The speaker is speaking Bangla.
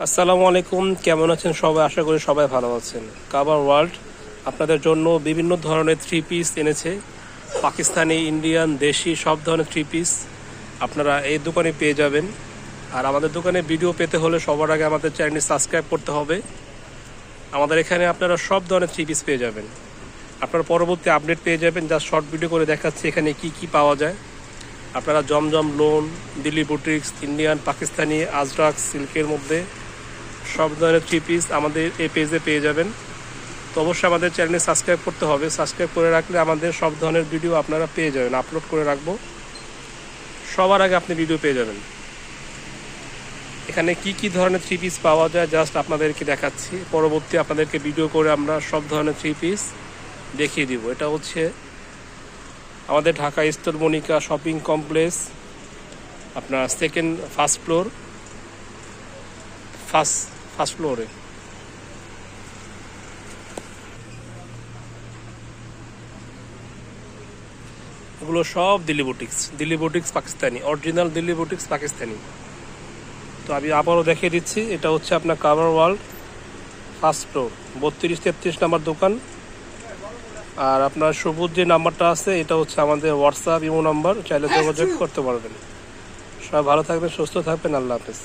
আসসালামু আলাইকুম, কেমন আছেন সবাই? আশা করি সবাই ভালো আছেন। কাভার ওয়ার্ল্ড আপনাদের জন্য বিভিন্ন ধরনের থ্রি পিস এনেছে। পাকিস্তানি, ইন্ডিয়ান, দেশি সব ধরনের থ্রি পিস আপনারা এই দোকানে পেয়ে যাবেন। আর আমাদের দোকানে ভিডিও পেতে হলে সবার আগে আমাদের চ্যানেলটি সাবস্ক্রাইব করতে হবে। আমাদের এখানে আপনারা সব ধরনের থ্রি পিস পেয়ে যাবেন। আপনারা পরবর্তী আপডেট পেয়ে যাবেন, যা শর্ট ভিডিও করে দেখাচ্ছি এখানে কি কি পাওয়া যায়। আপনারা Zamzam, lawn, Delhi boutiques, Indian, Pakistani, আজরাক, সিল্কের মধ্যে সব ধরনের থ্রি পিস আমাদের এই পেজে পেয়ে যাবেন। তো অবশ্যই আমাদের চ্যানেলে সাবস্ক্রাইব করতে হবে। সাবস্ক্রাইব করে রাখলে আমাদের সব ধরনের ভিডিও আপনারা পেয়ে যাবেন। আপলোড করে রাখবো, সবার আগে আপনি ভিডিও পেয়ে যাবেন। এখানে কি কি ধরনের থ্রি পিস পাওয়া যায় জাস্ট আপনাদেরকে দেখাচ্ছি। পরবর্তী আপনাদেরকে ভিডিও করে আমরা সব ধরনের থ্রি পিস দেখিয়ে দিব। এটা হচ্ছে আমাদের ঢাকা ইস্টার মনিকা শপিং কমপ্লেক্স, আপনার ফার্স্ট ফ্লোরে। এগুলো সব Delhi boutiques Pakistani, original Delhi boutiques Pakistani. তো আমি আবারও দেখিয়ে দিচ্ছি, এটা হচ্ছে আপনার cover world first floor, 32-33 number দোকান। আর আপনার সবুজ যে নাম্বারটা আছে এটা হচ্ছে আমাদের হোয়াটসঅ্যাপ ইমো নাম্বার, চাইলে যোগাযোগ করতে পারবেন। সবাই ভালো থাকবেন, সুস্থ থাকবেন, আল্লাহ হাফেজ।